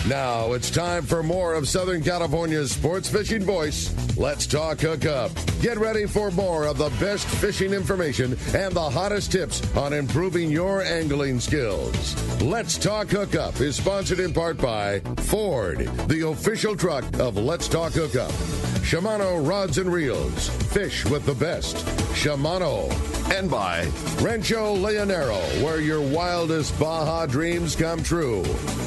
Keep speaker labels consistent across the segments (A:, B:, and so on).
A: Now it's time for more of Southern California's sports fishing voice. Let's talk Hookup. Get ready for more of the best fishing information and the hottest tips on improving your angling skills. Let's Talk Hookup is sponsored in part by Ford, the official truck of Let's Talk Hookup. Shimano Rods and Reels. Fish with the best. Shimano. And by Rancho Leonero, where your wildest Baja dreams come true.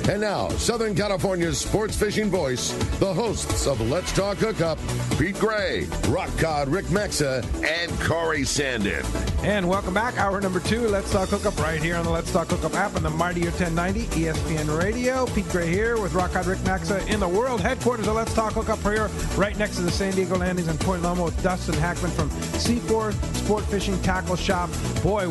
A: And now, Southern California's sports fishing voice, the hosts of Let's Talk Hookup, Pete Gray, Rock Cod Rick Mexa, and Corey Sandin.
B: And welcome back. Hour number 2, Let's Talk Hookup, right here on the Let's Talk Hookup app on the Mightier 1090 ESPN Radio. Pete Gray here with Rock Cod Rick Mexa in the world headquarters of Let's Talk Hookup here, right next to the San Diego Landings in Point Loma with Dustin Hackman from Seaforth Sport Fishing Tackle Shop. Boy,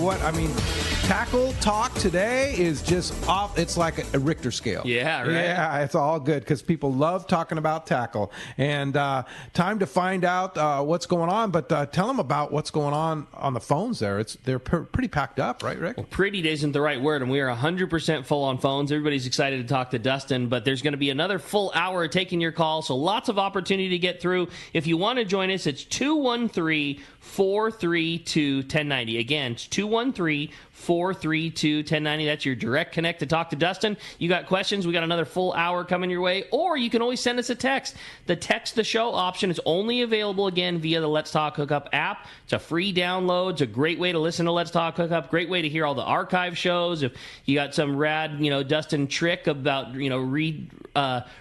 B: tackle talk today is just off. It's like a Richter scale.
C: Yeah, right.
B: Yeah, it's all good because people love talking about tackle. And time to find out what's going on. But tell them about what's going on the phones there. They're pretty packed up, right, Rick?
C: Well, pretty isn't the right word, and we are 100% full on phones. Everybody's excited to talk to Dustin, but there's going to be another full hour taking your call, so lots of opportunity to get through. If you want to join us, it's 213-432-1090. Again, it's 213-432-1090. That's your direct connect to talk to Dustin. You got questions, we got another full hour coming your way, or you can always send us a text. The text the show option is only available again via the Let's Talk Hookup app. It's a free download. It's a great way to listen to Let's Talk Hookup. Great way to hear all the archive shows. If you got some rad, Dustin trick about,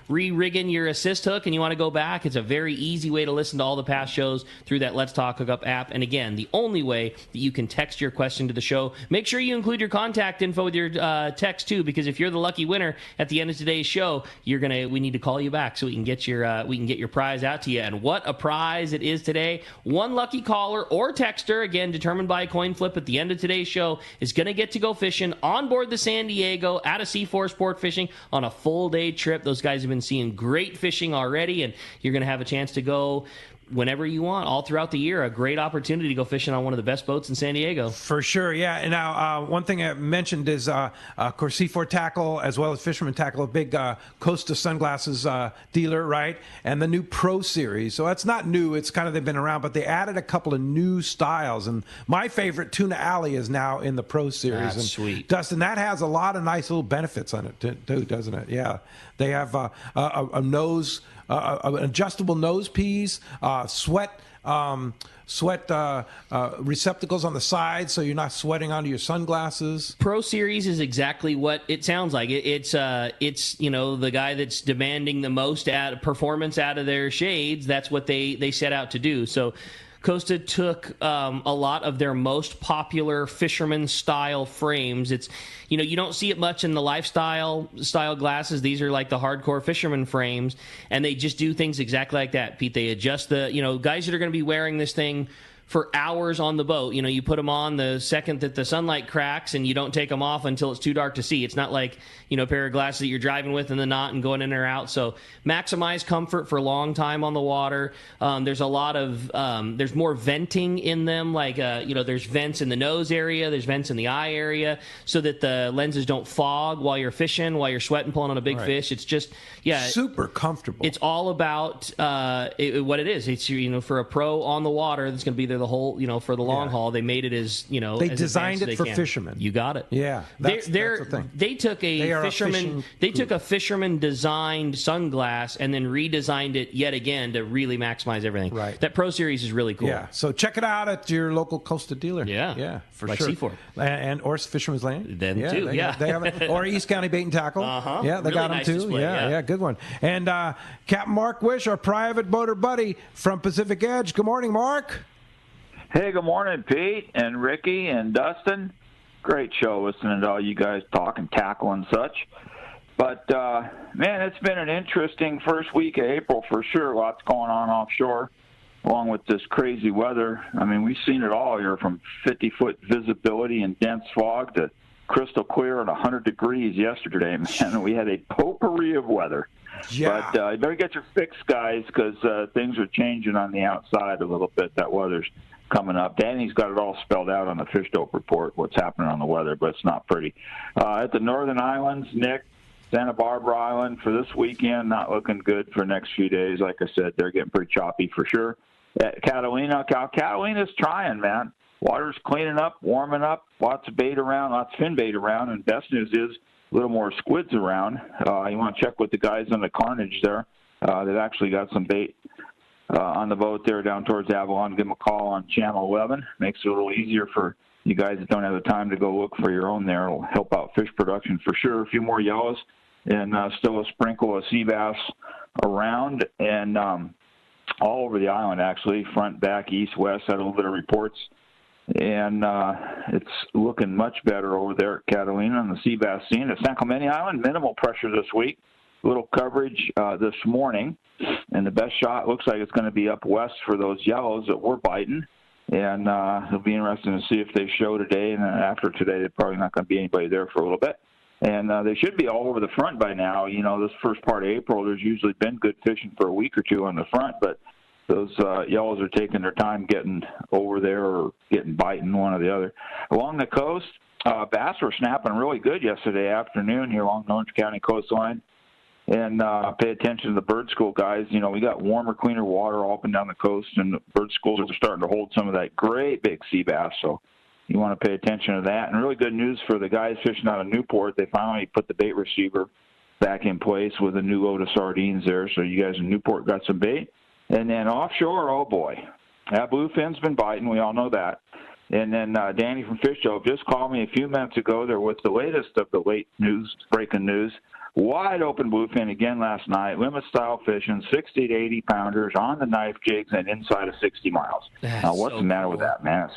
C: re-rigging your assist hook and you want to go back, it's a very easy way to listen to all the past shows through that Let's Talk Hookup app. And again, the only way that you can text your question to the show. Make sure you include your contact info with your text too, because if you're the lucky winner at the end of today's show, we need to call you back so we can get your prize out to you. And what a prize it is today! One lucky caller or texter, again determined by a coin flip at the end of today's show, is going to get to go fishing on board the San Diego at a Seaforth Sport Fishing on a full day trip. Those guys have been seeing great fishing already, and you're going to have a chance to go whenever you want, all throughout the year. A great opportunity to go fishing on one of the best boats in San Diego.
B: For sure, yeah. And now, one thing I mentioned is, of course, Seaforth Tackle, as well as Fisherman Tackle, a big Costa sunglasses dealer, right? And the new Pro Series. So that's not new. It's kind of, they've been around, but they added a couple of new styles. And my favorite, Tuna Alley, is now in the Pro Series.
C: That's sweet.
B: Dustin, that has a lot of nice little benefits on it, too, doesn't it? Yeah. They have a nose... an adjustable nose piece, sweat receptacles on the side so you're not sweating onto your sunglasses.
C: Pro Series is exactly what it sounds like. It's the guy that's demanding the most performance out of their shades. That's what they set out to do. So Costa took a lot of their most popular fisherman style frames. It's, you don't see it much in the lifestyle style glasses. These are like the hardcore fisherman frames, and they just do things exactly like that, Pete. They adjust the, guys that are going to be wearing this thing for hours on the boat. You put them on the second that the sunlight cracks, and you don't take them off until it's too dark to see. It's not like, a pair of glasses that you're driving with in the knot and going in or out. So maximize comfort for a long time on the water. There's a lot of, there's more venting in them. Like, there's vents in the nose area. There's vents in the eye area so that the lenses don't fog while you're fishing, while you're sweating, pulling on a big fish. It's just,
B: super comfortable.
C: It's all about what it is. It's, for a pro on the water that's going to be there the whole, for the long haul. They made it as,
B: they designed it for fishermen.
C: You got it.
B: Yeah. That's the thing.
C: They took a fisherman designed sunglass and then redesigned it yet again to really maximize everything.
B: Right.
C: That Pro Series is really cool.
B: Yeah. So check it out at your local Costa dealer.
C: Yeah.
B: Yeah, for
C: like
B: sure.
C: Seaforth.
B: Or Fisherman's Lane.
C: Them too.
B: They have it. Or East County Bait and Tackle.
C: Uh-huh.
B: Yeah, they
C: really
B: got
C: nice
B: them too.
C: Display,
B: yeah, good one. And Captain Mark Wish, our private boater buddy from Pacific Edge. Good morning, Mark.
D: Hey, good morning, Pete and Ricky and Dustin. Great show listening to all you guys talking tackle and such. But, man, it's been an interesting first week of April for sure. Lots going on offshore, along with this crazy weather. I mean, we've seen it all here, from 50-foot visibility and dense fog to crystal clear at 100 degrees yesterday. Man, we had a potpourri of weather.
B: Yeah.
D: But you better get your fix, guys, because things are changing on the outside a little bit. That weather's coming up. Danny's got it all spelled out on the Fish Dope report, what's happening on the weather, but it's not pretty. At the Northern Islands, Nick, Santa Barbara Island for this weekend, not looking good for the next few days. Like I said, they're getting pretty choppy for sure. At Catalina's trying, man. Water's cleaning up, warming up, lots of bait around, lots of fin bait around, and best news is a little more squids around. You want to check with the guys on the Carnage there. They've actually got some bait on the boat there down towards Avalon. Give them a call on Channel 11. Makes it a little easier for you guys that don't have the time to go look for your own there. It'll help out fish production for sure. A few more yellows and still a sprinkle of sea bass around and all over the island, actually, front, back, east, west. Had a little bit of reports. And it's looking much better over there at Catalina on the sea bass scene. At San Clemente Island, minimal pressure this week. Little coverage this morning. And the best shot looks like it's going to be up west for those yellows that we're biting. And it'll be interesting to see if they show today. And then after today, there's probably not going to be anybody there for a little bit. And they should be all over the front by now. You know, this first part of April, there's usually been good fishing for a week or two on the front. But those yellows are taking their time getting over there or getting biting, one or the other. Along the coast, bass were snapping really good yesterday afternoon here along the Orange County coastline. And pay attention to the bird school guys. You know, we got warmer, cleaner water all up and down the coast, and the bird schools are starting to hold some of that great big sea bass. So you want to pay attention to that. And really good news for the guys fishing out of Newport. They finally put the bait receiver back in place with a new load of sardines there. So you guys in Newport got some bait. And then offshore, oh boy, that bluefin's been biting. We all know that. And then Danny from Fish Dope just called me a few minutes ago. There was the latest of the late news, breaking news. Wide open bluefin again last night. Limit style fishing, 60 to 80 pounders on the knife jigs and inside of 60 miles. Now, what's the matter with that, man?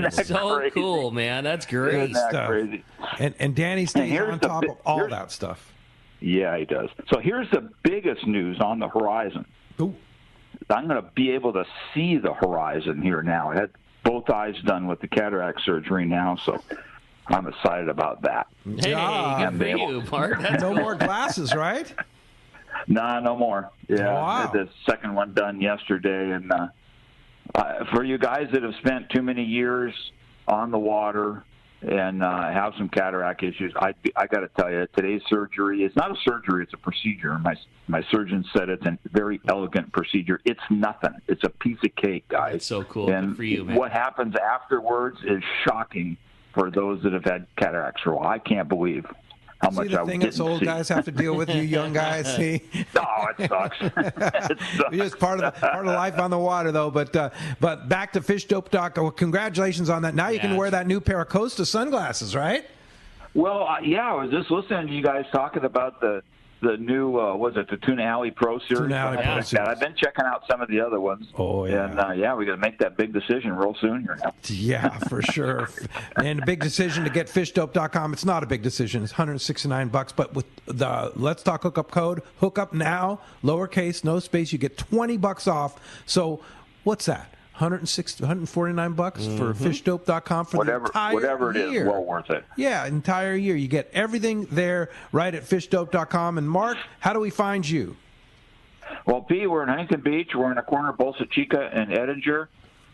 C: That's so crazy. Cool, man. That's great.
B: Isn't that
C: stuff.
B: Crazy? And Danny stays on top of all that stuff.
D: Yeah, he does. So here's the biggest news on the horizon.
B: Ooh.
D: I'm going to be able to see the horizon here now. I had both eyes done with the cataract surgery now, so I'm excited about that.
C: Hey, good for you, Mark.
B: No more glasses, right?
D: Nah, no more. Yeah,
B: wow.
D: I had the second one done yesterday, and for you guys that have spent too many years on the water and have some cataract issues, I got to tell you, today's surgery is not a surgery; it's a procedure. My surgeon said it's a very elegant procedure. It's nothing. It's a piece of cake, guys.
C: That's so cool.
D: And
C: good for you, man.
D: What happens afterwards is shocking for those that have had cataracts for a while. I can't believe how much
B: the
D: I
B: thing
D: didn't
B: us old
D: see.
B: guys have to deal with, you young guys. See,
D: Oh, it sucks. It sucks.
B: It's just part of life on the water, though. But back to FishDope.com. Well, congratulations on that. Now you can wear that new pair of Costa sunglasses, right?
D: Well, I was just listening to you guys talking about the new, the Tuna Alley Pro Series?
B: Tuna Alley Pro Series.
D: I've been checking out some of the other ones.
B: Oh, yeah.
D: And, we got to make that big decision real soon here now.
B: Yeah, for sure. And a big decision to get FishDope.com. It's not a big decision. It's $169. But with the Let's Talk Hookup code, Hookup now, lowercase, no space, you get $20 off. So what's that? $149 for FishDope.com for the entire year.
D: Whatever it is, well worth it.
B: Yeah, entire year. You get everything there right at FishDope.com. And Mark, how do we find you?
D: Well, P, we're in Huntington Beach. We're in the corner of Bolsa Chica and Edinger.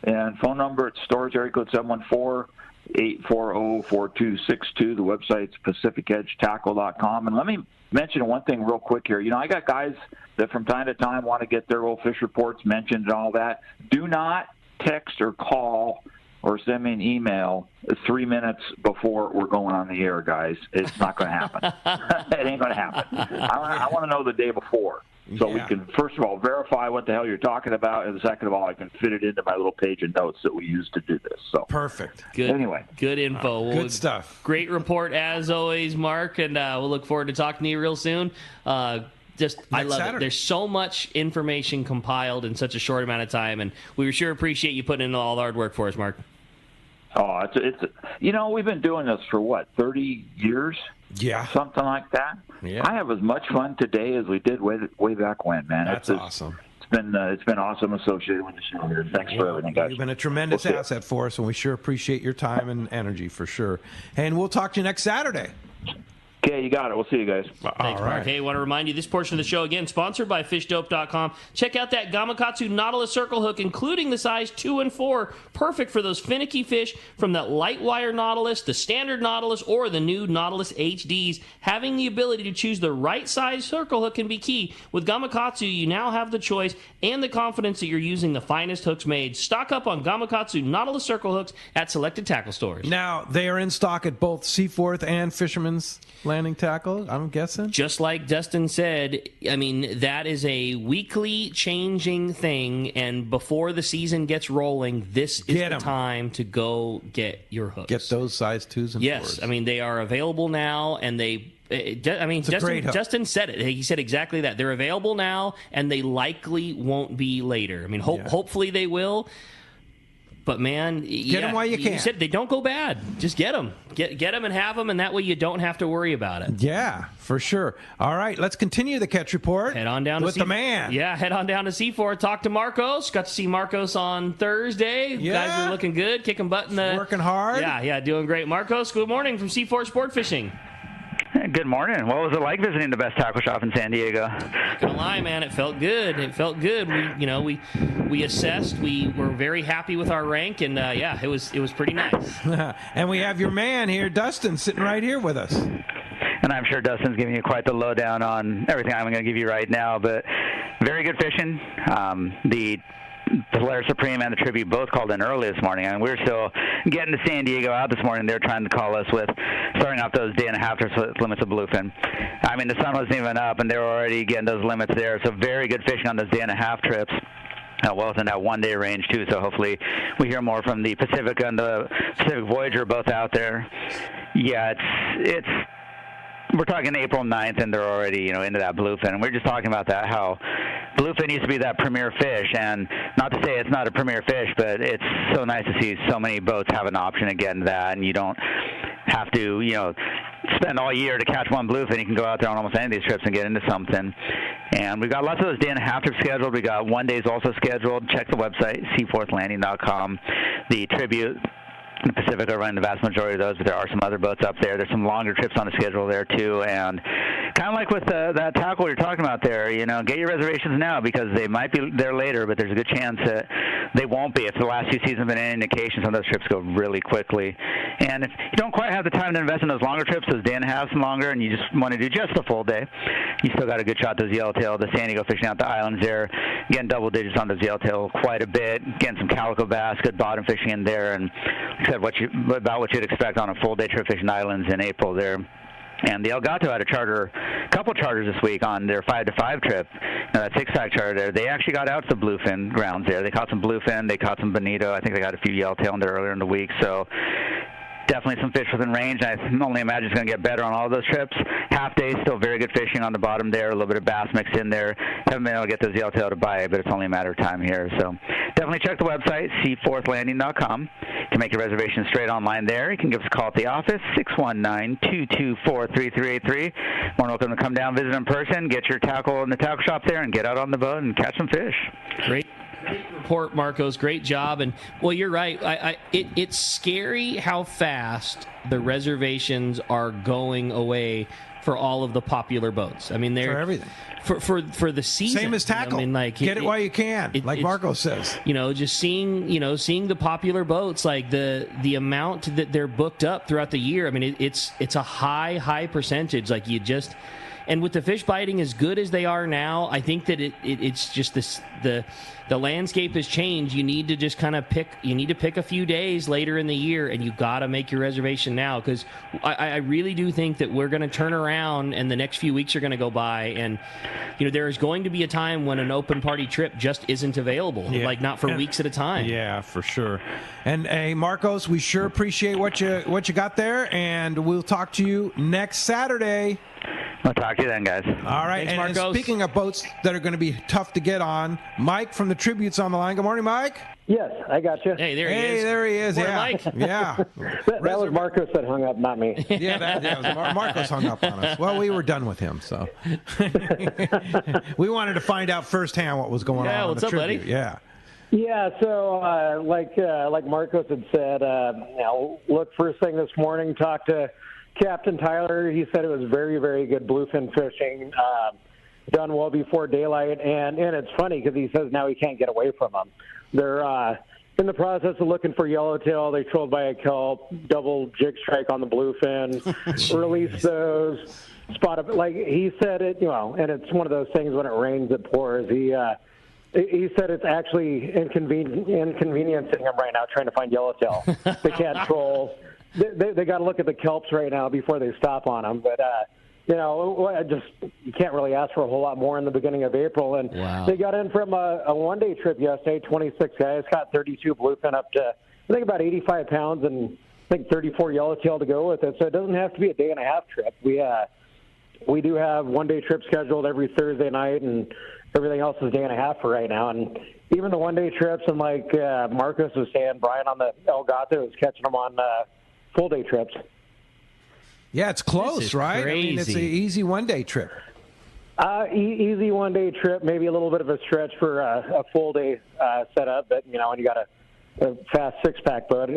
D: And phone number at storage area code 714-840-4262. The website's PacificEdgeTackle.com. And let me mention one thing real quick here. You know, I got guys that from time to time want to get their little fish reports mentioned and all that. Do not text or call or send me an email 3 minutes before we're going on the air, guys. It's not going to happen. It ain't going to happen. I want to know the day before. So we can, first of all, verify what the hell you're talking about, and second of all, I can fit it into my little page of notes that we use to do this. So
B: perfect.
C: Good.
D: Anyway,
C: good info.
B: Good stuff.
C: Great report as always, Mark, and we'll look forward to talking to you real soon. I love
B: Saturday.
C: it. There's so much information compiled in such a short amount of time, and we sure appreciate you putting in all the hard work for us, Mark.
D: Oh, it's we've been doing this for 30 years?
B: Yeah.
D: Something like that.
B: Yeah.
D: I have as much fun today as we did way back when, man.
B: That's awesome.
D: It's been awesome associated with the show here. Thanks for everything, guys.
B: You've been a tremendous asset for us, and we sure appreciate your time and energy for sure. And we'll talk to you next Saturday.
D: Okay, you got it. We'll see you guys.
C: Thanks, Mark. Hey, I want to remind you, this portion of the show, again, sponsored by FishDope.com. Check out that Gamakatsu Nautilus circle hook, including the size 2 and 4. Perfect for those finicky fish from that light wire Nautilus, the standard Nautilus, or the new Nautilus HDs. Having the ability to choose the right size circle hook can be key. With Gamakatsu, you now have the choice and the confidence that you're using the finest hooks made. Stock up on Gamakatsu Nautilus circle hooks at selected tackle stores.
B: Now, they are in stock at both Seaforth and Fisherman's Landing Tackle, I'm guessing?
C: Just like Dustin said, I mean, that is a weekly changing thing, and before the season gets rolling, this is the time to go get your hooks.
B: Get those size 2s and 4s.
C: Yes, I mean, they are available now, and Dustin said it. He said exactly that. They're available now, and they likely won't be later. I mean, hopefully they will. But, man,
B: get them while you can.
C: You said they don't go bad. Just get them. Get them and have them, and that way you don't have to worry about it.
B: Yeah, for sure. All right, let's continue the catch report.
C: Head on down
B: with the man.
C: Yeah, head on down to Seaforth. Talk to Marcos. Got to see Marcos on Thursday.
B: Yeah.
C: Guys are looking good, kicking butt in the...
B: Working hard.
C: Yeah, doing great. Marcos, good morning from Seaforth Sport Fishing.
E: Good morning. What was it like visiting the best tackle shop in San Diego?
C: Not gonna lie, man, it felt good. We assessed. We were very happy with our rank, and it was pretty nice.
B: And we have your man here, Dustin, sitting right here with us.
E: And I'm sure Dustin's giving you quite the lowdown on everything I'm going to give you right now. But very good fishing. The Polaris Supreme and the Tribute both called in early this morning, and we're still getting to San Diego out this morning. They're trying to call us with starting off those day-and-a-half limits of bluefin. I mean, the sun wasn't even up, and they were already getting those limits there. So very good fishing on those day-and-a-half trips. Well within that one-day range, too, so hopefully we hear more from the Pacifica and the Pacific Voyager both out there. Yeah, it's we're talking April 9th, and they're already, into that bluefin. And we're just talking about that, how bluefin used to be that premier fish. And not to say it's not a premier fish, but it's so nice to see so many boats have an option to get into that, and you don't have to, spend all year to catch one bluefin. You can go out there on almost any of these trips and get into something. And we've got lots of those day-and-a-half trips scheduled. We got one days also scheduled. Check the website, seaforthlanding.com. The Tribute, the Pacific are running the vast majority of those, but there are some other boats up there. There's some longer trips on the schedule there, too. And kind of like with that tackle you're talking about there, get your reservations now because they might be there later, but there's a good chance that they won't be. If the last few seasons have been any indication, some of those trips go really quickly. And if you don't quite have the time to invest in those longer trips, those day-and-a-halves and longer, and you just want to do just a full day, you still got a good shot at those yellowtail, the San Diego fishing out the islands there. Getting double digits on those yellowtail quite a bit. Getting some calico bass, good bottom fishing in there, and like I said, about what you'd expect on a full day trip fishing islands in April there. And the Elgato had a couple charters this week on their 5-to-5 trip. Now, that six-pack charter there, they actually got out to the bluefin grounds there. They caught some bluefin, they caught some bonito. I think they got a few yellowtail in there earlier in the week. So definitely some fish within range. I only imagine it's going to get better on all of those trips. Half day, still very good fishing on the bottom there. A little bit of bass mixed in there. Haven't been able to get those yellowtail to bite, but it's only a matter of time here. So definitely check the website, seaforthlanding.com. You can make your reservation straight online there. You can give us a call at the office, 619-224-3383. More than welcome to come down, visit in person, get your tackle in the tackle shop there, and get out on the boat and catch some fish.
C: Great report, Marcos. Great job. And, well, you're right. It's scary how fast the reservations are going away for all of the popular boats. I mean, they're
B: for everything.
C: For the season.
B: Same as tackle. I mean, get it while you can, like Marco says.
C: Just seeing the popular boats, like the amount that they're booked up throughout the year. I mean, it's a high percentage. Like and with the fish biting as good as they are now, I think that it's just the landscape has changed. You need to just kind of pick a few days later in the year, and you got to make your reservation now, because I really do think that we're going to turn around and the next few weeks are going to go by, and there is going to be a time when an open party trip just isn't available, like not for weeks at a time.
B: Yeah, for sure. And hey, Marcos, we sure appreciate what you got there, and we'll talk to you next Saturday.
E: I'll talk to you then, guys.
B: All right.
C: Thanks,
B: and speaking of boats that are going to be tough to get on, Mike from the Tribute's on the line. Good morning, Mike.
F: Yes, I got you.
C: Hey, there he is.
B: Hey, there he is.
C: Morning,
B: yeah,
C: Mike.
B: yeah.
F: That was Marcos that hung up, not me.
B: Yeah, Marcos hung up on us. Well, we were done with him, so we wanted to find out firsthand what was going on.
C: Yeah, what's up,
B: Tribute.
C: buddy?
B: Yeah.
F: Yeah, so like Marcos had said, look, first thing this morning, talked to Captain Tyler. He said it was very, very good bluefin fishing, done well before daylight. And it's funny because he says now he can't get away from them. They're in the process of looking for yellowtail. They trolled by a kelp, double jig strike on the bluefin, release those, spot up. Like he said it, and it's one of those things when it rains, it pours. He said it's actually inconveniencing him right now trying to find yellowtail. They can't troll. They got to look at the kelps right now before they stop on them. But you can't really ask for a whole lot more in the beginning of April. And They got in from a one-day trip yesterday. 26 guys caught 32 bluefin up to I think about 85 pounds, and I think 34 yellowtail to go with it. So it doesn't have to be a day and a half trip. We do have one-day trips scheduled every Thursday night, and everything else is a day and a half for right now. And even the one-day trips, and like Marcus was saying, Brian on the El Gato is catching them on full-day trips.
B: Yeah, it's close, right?
C: Crazy.
B: I mean, it's an easy one-day trip.
F: Easy one-day trip, maybe a little bit of a stretch for a full-day setup. But, when you got a fast six-pack boat,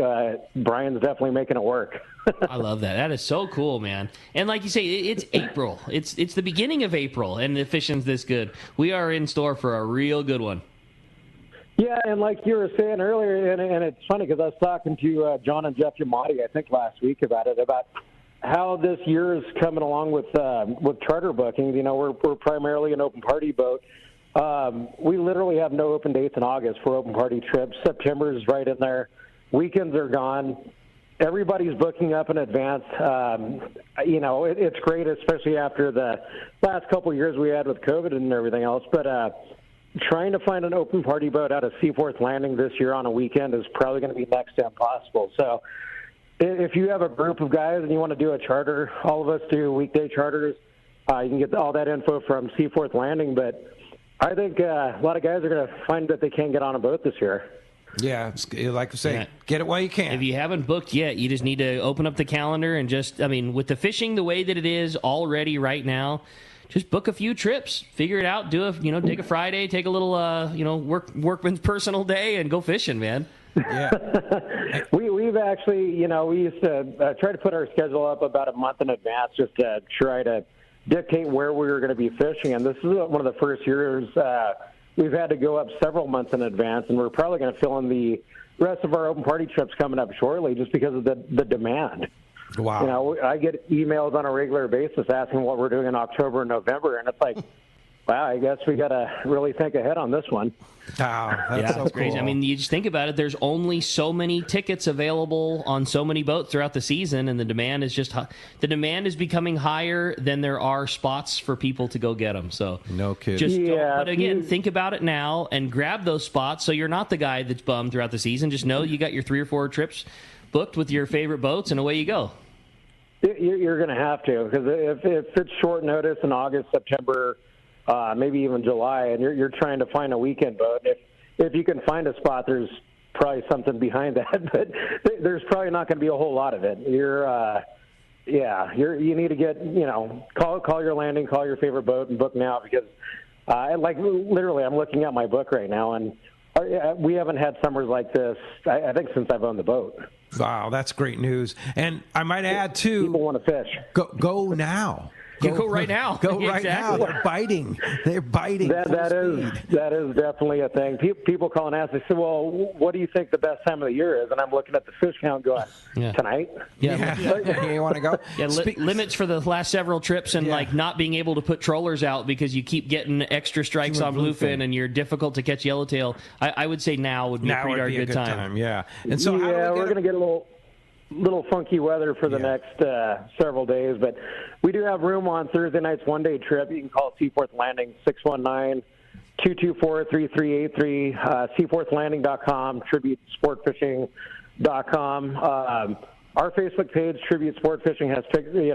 F: Brian's definitely making it work.
C: I love that. That is so cool, man. And like you say, it's April. It's the beginning of April, and the fishing's this good. We are in store for a real good one.
F: Yeah, and like you were saying earlier, and it's funny because I was talking to John and Jeff Yamati, I think, last week about how this year is coming along with charter bookings. We're primarily an open party boat. We literally have no open dates in August for open party trips. September is right in there. Weekends are gone. Everybody's booking up in advance. It's great, especially after the last couple of years we had with COVID and everything else. But trying to find an open party boat out of Seaforth Landing this year on a weekend is probably going to be next to impossible. So if you have a group of guys and you want to do a charter, all of us do weekday charters. You can get all that info from Seaforth Landing. But I think a lot of guys are going to find that they can't get on a boat this year.
B: Yeah, it's, like I say, get it while you can.
C: If you haven't booked yet, you just need to open up the calendar and with the fishing the way that it is already right now, just book a few trips, figure it out, take a Friday, take a little, workman's personal day and go fishing, man.
B: Yeah.
F: We've actually, we used to try to put our schedule up about a month in advance just to try to dictate where we were going to be fishing. And this is one of the first years we've had to go up several months in advance, and we're probably going to fill in the rest of our open party trips coming up shortly just because of the demand.
B: Wow.
F: I get emails on a regular basis asking what we're doing in October and November, and it's like, wow, I guess we got to really think ahead on this one.
B: Wow, that's so
C: crazy.
B: Cool.
C: I mean, you just think about it. There's only so many tickets available on so many boats throughout the season, and the demand is becoming higher than there are spots for people to go get them. So
B: no kidding.
C: But again, think about it now and grab those spots so you're not the guy that's bummed throughout the season. Just know you got your 3 or 4 trips booked with your favorite boats, and away you go.
F: You're going to have to, because if it's short notice in August, September, maybe even July, and you're trying to find a weekend boat. If you can find a spot, there's probably something behind that, but there's probably not going to be a whole lot of it. You need to get, call your landing, call your favorite boat, and book now, because literally, I'm looking at my book right now, and we haven't had summers like this, I think, since I've owned the boat.
B: Wow, that's great news. And I might add, too,
F: people want to fish.
B: Go now.
C: Go right now.
B: Go right now. They're biting.
F: That is definitely a thing. People call and ask. They say, "Well, what do you think the best time of the year is?" And I'm looking at the fish count, going, "Tonight."
B: Yeah. You want to go?
C: Yeah. Limits for the last several trips, and not being able to put trollers out because you keep getting extra strikes on bluefin, and you're difficult to catch yellowtail. I would say now would be a pretty darn good time.
B: Yeah. And so
F: we're going to get a little funky weather for the next several days, but we do have room on Thursday night's one-day trip. You can call Seaforth Landing 619-224-3383, seaforthlanding.com, tributesportfishing.com. Our Facebook page, Tribute Sport Fishing, has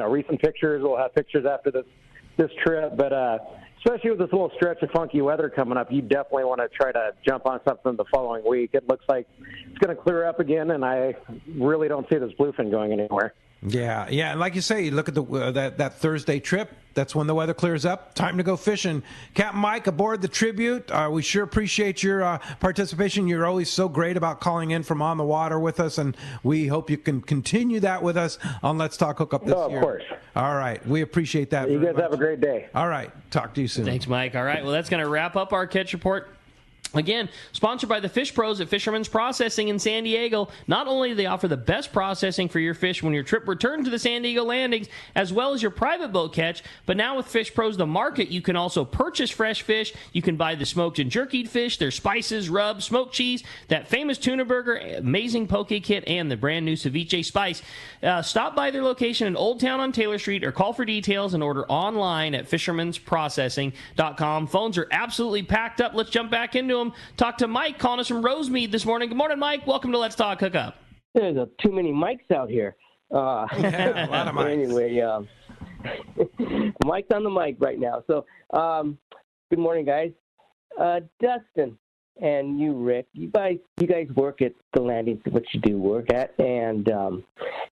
F: recent pictures. We'll have pictures after this trip, but especially with this little stretch of funky weather coming up, you definitely want to try to jump on something the following week. It looks like it's going to clear up again, and I really don't see this bluefin going anywhere.
B: Yeah, and like you say, you look at the that Thursday trip. That's when the weather clears up. Time to go fishing. Captain Mike aboard the Tribute. We sure appreciate your participation. You're always so great about calling in from on the water with us, and we hope you can continue that with us on Let's Talk Hookup this year.
F: Of course.
B: All right. We appreciate that.
F: You guys have a great day.
B: All right. Talk to you soon.
C: Thanks, Mike. All right. Well, that's going to wrap up our Catch Report. Again, sponsored by the Fish Pros at Fisherman's Processing in San Diego. Not only do they offer the best processing for your fish when your trip returns to the San Diego landings, as well as your private boat catch, but now with Fish Pros, the market, you can also purchase fresh fish. You can buy the smoked and jerkied fish, their spices, rubs, smoked cheese, that famous tuna burger, amazing poke kit, and the brand new ceviche spice. Stop by their location in Old Town on Taylor Street or call for details and order online at fishermansprocessing.com. Phones are absolutely packed up. Let's jump back into them. Talk to Mike calling us from Rosemead this morning. Good morning, Mike. Welcome to Let's Talk Hookup.
G: There's too many mics out here.
B: Yeah, a lot of mics.
G: Anyway, Mike's on the mic right now. So, good morning, guys. Dustin and you, Rick, you guys work at the landings, which you do work at, and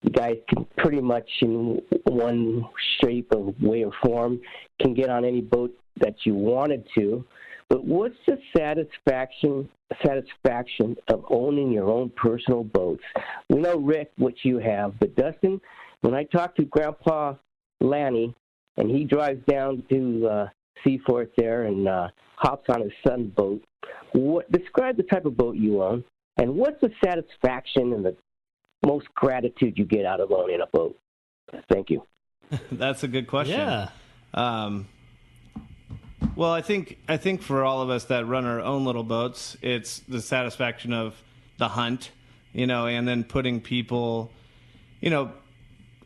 G: you guys can pretty much, in one shape or way or form, can get on any boat that you wanted to. But what's the satisfaction of owning your own personal boats? We know, Rick, what you have, but Dustin, when I talk to Grandpa Lanny, and he drives down to Seaforth there and hops on his son's boat, describe the type of boat you own, and what's the satisfaction and the most gratitude you get out of owning a boat? Thank you.
H: That's a good question.
C: Yeah.
H: Well, I think for all of us that run our own little boats, it's the satisfaction of the hunt, and then putting people,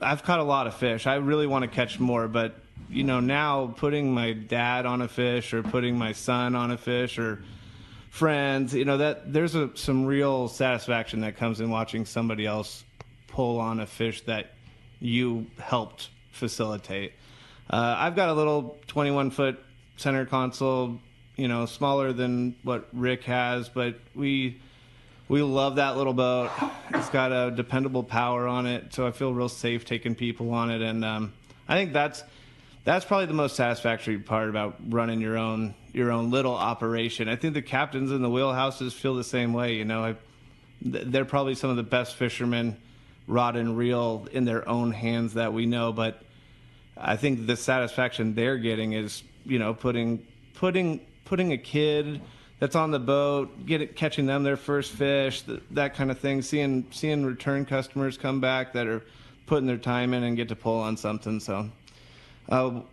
H: I've caught a lot of fish. I really want to catch more, but, now putting my dad on a fish or putting my son on a fish or friends, that there's some real satisfaction that comes in watching somebody else pull on a fish that you helped facilitate. I've got a little 21-foot center console, smaller than what Rick has, but we love that little boat. It's got a dependable power on it, so I feel real safe taking people on it, and I think that's probably the most satisfactory part about running your own little operation. I think the captains in the wheelhouses feel the same way. They're probably some of the best fishermen, rod and reel, in their own hands that we know, but I think the satisfaction they're getting is putting a kid that's on the boat, catching them their first fish, that kind of thing. Seeing return customers come back that are putting their time in and get to pull on something. So, on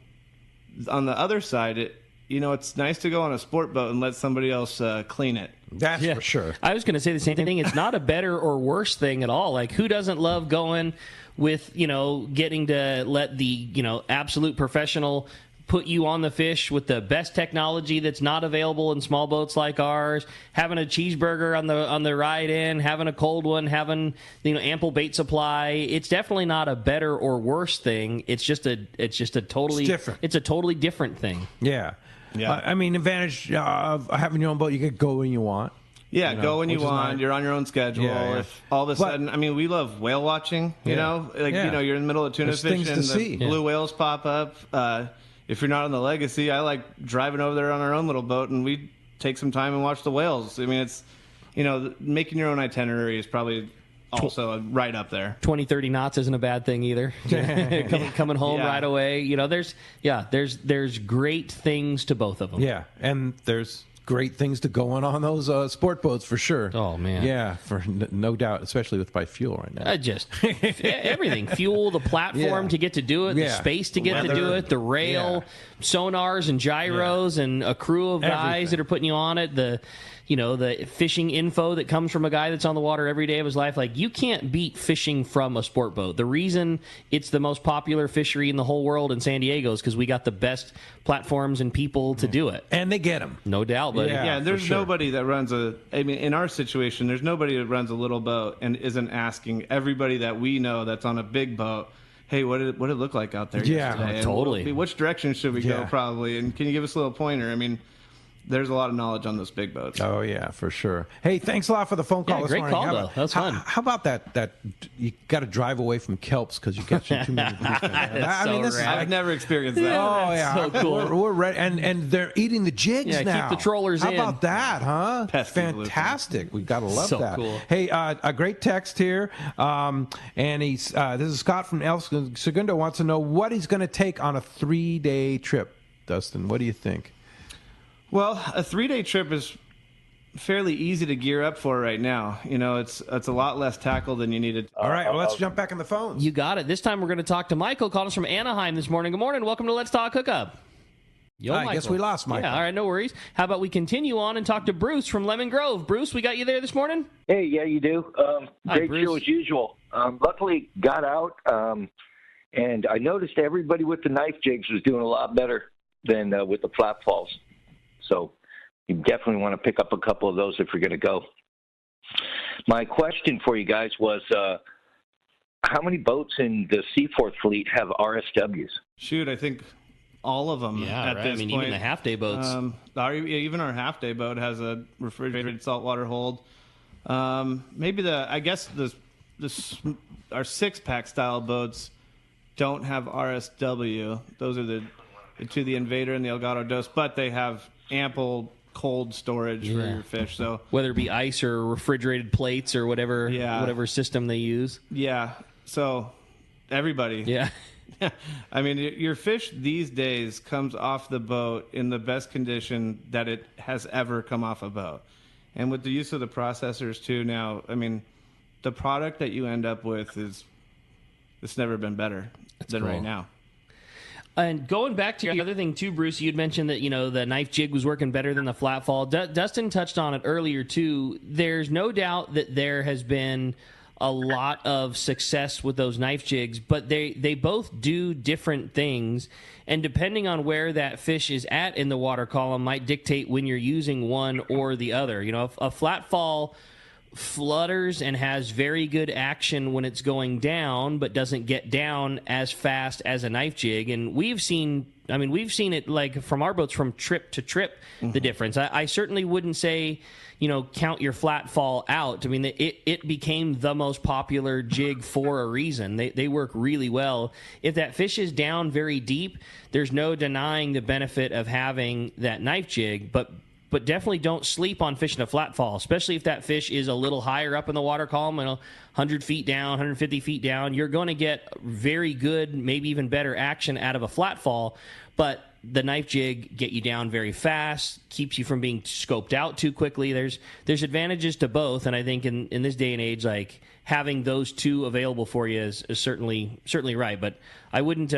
H: the other side, it's nice to go on a sport boat and let somebody else clean it.
B: That's for sure.
C: I was going to say the same thing. It's not a better or worse thing at all. Like, who doesn't love going with, getting to let the, absolute professional put you on the fish with the best technology that's not available in small boats like ours, having a cheeseburger on the ride in, having a cold one, having ample bait supply. It's definitely not a better or worse thing. It's just a totally
B: different.
C: It's a totally different thing.
B: Yeah.
H: Yeah.
B: Advantage of having your own boat, you can go when you want.
H: Yeah, go when you want. Nice. You're on your own schedule.
B: Yeah.
H: If all of a sudden, we love whale watching. You're in the middle of tuna fishing, and the blue whales pop up. If you're not on the Legacy, I like driving over there on our own little boat, and we take some time and watch the whales. I mean, it's, making your own itinerary is probably also right up there.
C: 20, 30 knots isn't a bad thing either. Coming home right away. There's great things to both of them.
B: Yeah, and there's great things to going on those sport boats for sure.
C: Oh, man.
B: Yeah, for no doubt, especially with by fuel right now.
C: Just everything. Fuel, the platform to get to do it, the space to get to do it, the rail, sonars and gyros, and a crew of guys that are putting you on it, the fishing info that comes from a guy that's on the water every day of his life. Like, you can't beat fishing from a sport boat. The reason it's the most popular fishery in the whole world in San Diego is because we got the best platforms and people to do it.
B: And they get them.
C: No doubt. But
H: there's nobody that runs in our situation, there's nobody that runs a little boat and isn't asking everybody that we know that's on a big boat, hey, what did it look like out there yesterday?
C: Totally.
H: Which direction should we go, probably? And can you give us a little pointer? I mean, there's a lot of knowledge on those big boats.
B: Oh, yeah, for sure. Hey, thanks a lot for the phone call this
C: great
B: morning.
C: call, though. That was fun.
B: How about that you got to drive away from kelps because you catch too many bluefin?
H: I've never experienced that.
B: Oh, yeah.
C: So cool.
B: We're ready. And they're eating the jigs now.
C: Keep the trollers
B: How
C: in.
B: about that, huh?
H: Pesky
B: Fantastic. We've got to love
C: So
B: that.
C: cool.
B: Hey, a great text here. And he's this is Scott from El Segundo wants to know what he's going to take on a 3-day trip. Dustin, what do you think?
H: Well, a 3-day trip is fairly easy to gear up for right now. You know, it's a lot less tackle than you needed.
B: All right, well, let's jump back in the phones.
C: You got it. This time we're going to talk to Michael, calling us from Anaheim this morning. Good morning. Welcome to Let's Talk Hookup. Yo,
B: I guess we lost Michael.
C: Yeah, all right, no worries. How about we continue on and talk to Bruce from Lemon Grove. Bruce, we got you there this morning?
I: Hey, yeah, you do. Great
C: Bruce.
I: show as usual. Luckily, got out, and I noticed everybody with the knife jigs was doing a lot better than with the flat falls. So you definitely want to pick up a couple of those if you're going to go. My question for you guys was, how many boats in the Seaforth fleet have RSWs?
H: Shoot, I think all of them at this point.
C: Even the half-day boats.
H: Even our half-day boat has a refrigerated saltwater hold. Maybe our 6-pack style boats don't have RSW. Those are the Invader and the Elgato Dos, but they have ample cold storage for your fish. So
C: whether it be ice or refrigerated plates or whatever system they use.
H: Yeah. So everybody.
C: Yeah.
H: I mean, your fish these days comes off the boat in the best condition that it has ever come off a boat. And with the use of the processors too now, I mean, the product that you end up with it's never been better than right now.
C: And going back to the other thing too, Bruce, you'd mentioned that, the knife jig was working better than the flat fall. Dustin touched on it earlier too. There's no doubt that there has been a lot of success with those knife jigs, but they both do different things, and depending on where that fish is at in the water column might dictate when you're using one or the other. A flat fall flutters and has very good action when it's going down, but doesn't get down as fast as a knife jig. And we've seen it like from our boats from trip to trip, the difference. I certainly wouldn't say, count your flat fall out. I mean, it became the most popular jig for a reason. They work really well. If that fish is down very deep, there's no denying the benefit of having that knife jig, but definitely don't sleep on fishing a flat fall, especially if that fish is a little higher up in the water column, 100 feet down, 150 feet down. You're going to get very good, maybe even better action out of a flat fall, but the knife jig get you down very fast, keeps you from being scoped out too quickly. There's advantages to both, and I think in this day and age, like having those two available for you is certainly right. But I wouldn't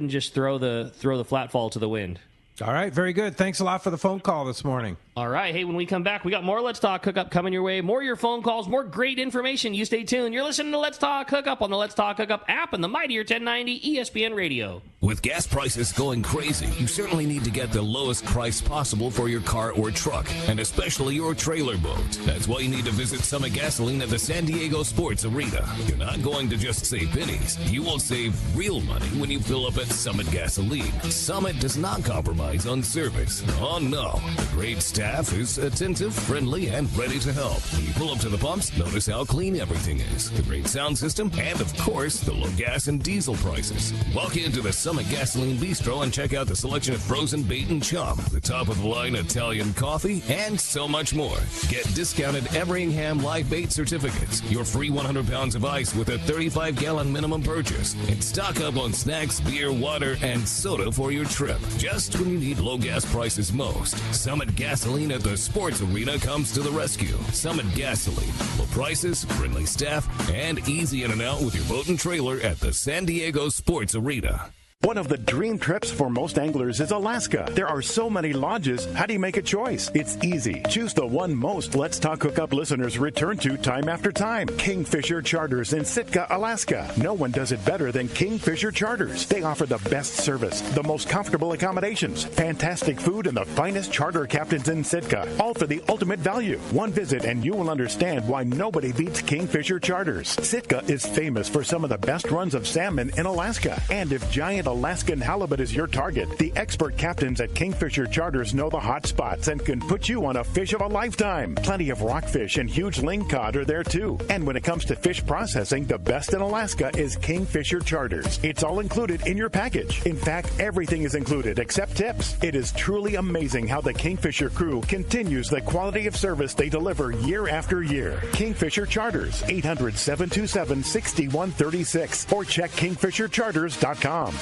C: just throw the flat fall to the wind.
B: All right, very good. Thanks a lot for the phone call this morning.
C: All right. Hey, when we come back, we got more Let's Talk Hookup coming your way. More of your phone calls, more great information. You stay tuned. You're listening to Let's Talk Hookup on the Let's Talk Hookup app and the mightier 1090 ESPN Radio.
J: With gas prices going crazy, you certainly need to get the lowest price possible for your car or truck, and especially your trailer boat. That's why you need to visit Summit Gasoline at the San Diego Sports Arena. You're not going to just save pennies. You will save real money when you fill up at Summit Gasoline. Summit does not compromise on service. Oh no. The great staff is attentive, friendly, and ready to help. When you pull up to the pumps, notice how clean everything is. The great sound system, and of course, the low gas and diesel prices. Walk into the Summit Gasoline Bistro and check out the selection of frozen bait and chum, the top-of-the-line Italian coffee, and so much more. Get discounted Everingham live bait certificates, your free 100 pounds of ice with a 35-gallon minimum purchase, and stock up on snacks, beer, water, and soda for your trip. Just when you need low gas prices most, Summit Gasoline at the Sports Arena comes to the rescue. Summit Gasoline. Low prices, friendly staff, and easy in and out with your boat and trailer at the San Diego Sports Arena.
K: One of the dream trips for most anglers is Alaska. There are so many lodges. How do you make a choice? It's easy. Choose the one most Let's Talk Hookup listeners return to time after time. Kingfisher Charters in Sitka, Alaska. No one does it better than Kingfisher Charters. They offer the best service, the most comfortable accommodations, fantastic food, and the finest charter captains in Sitka. All for the ultimate value. One visit and you will understand why nobody beats Kingfisher Charters. Sitka is famous for some of the best runs of salmon in Alaska. And if giant Alaskan halibut is your target, the expert captains at Kingfisher Charters know the hot spots and can put you on a fish of a lifetime. Plenty of rockfish and huge lingcod are there too. And when it comes to fish processing, the best in Alaska is Kingfisher Charters. It's all included in your package. In fact, everything is included except tips. It is truly amazing how the Kingfisher crew continues the quality of service they deliver year after year. Kingfisher Charters, 800-727-6136, or check kingfishercharters.com.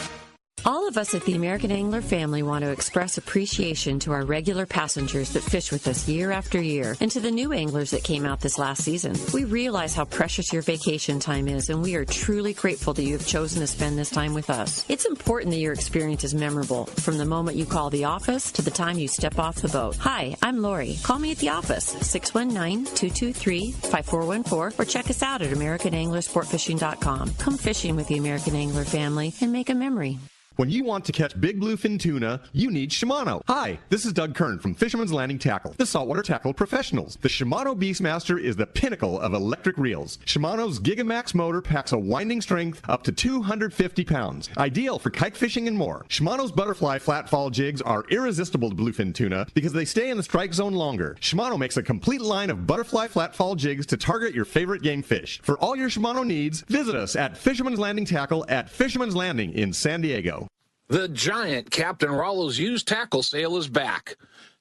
L: All of us at the American Angler family want to express appreciation to our regular passengers that fish with us year after year, and to the new anglers that came out this last season. We realize how precious your vacation time is, and we are truly grateful that you have chosen to spend this time with us. It's important that your experience is memorable, from the moment you call the office to the time you step off the boat. Hi, I'm Lori. Call me at the office, 619-223-5414, or check us out at AmericanAnglerSportFishing.com. Come fishing with the American Angler family and make a memory.
M: When you want to catch big bluefin tuna, you need Shimano. Hi, this is Doug Kern from Fisherman's Landing Tackle, the saltwater tackle professionals. The Shimano Beastmaster is the pinnacle of electric reels. Shimano's Gigamax motor packs a winding strength up to 250 pounds, ideal for kite fishing and more. Shimano's butterfly flatfall jigs are irresistible to bluefin tuna because they stay in the strike zone longer. Shimano makes a complete line of butterfly flatfall jigs to target your favorite game fish. For all your Shimano needs, visit us at Fisherman's Landing Tackle at Fisherman's Landing in San Diego.
N: The giant Captain Rollo's used tackle sale is back.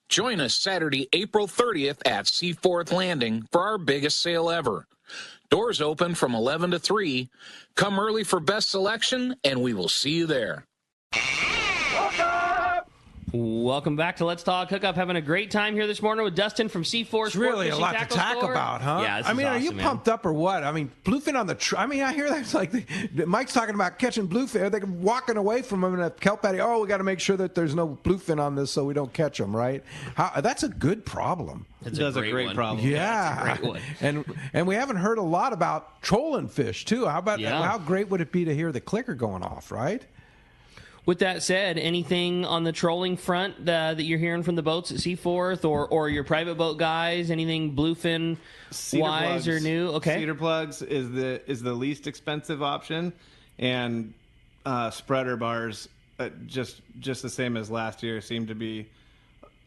N: Join us Saturday, April 30th at Seaforth Landing for our biggest sale ever. Doors open from 11 to 3. Come early for best selection, and we will see you there.
C: Welcome back to Let's Talk Hookup. Having a great time here this morning with Dustin from Seaforth.
B: It's really a lot to talk about, huh?
C: Yeah,
B: I mean, are you pumped up or what? I mean, bluefin on the I mean, I hear that's like Mike's talking about catching bluefin. They're walking away from them in a kelp patty. Oh, we got to make sure that there's no bluefin on this so we don't catch them, right? That's a good problem.
H: That's a great problem.
B: Yeah,
C: that's a great one.
B: and we haven't heard a lot about trolling fish too. How about how great would it be to hear the clicker going off, right?
C: With that said, anything on the trolling front that you're hearing from the boats at Seaforth or your private boat guys? Anything bluefin wise or new? Okay,
H: cedar plugs is the least expensive option, and spreader bars, just the same as last year, seem to be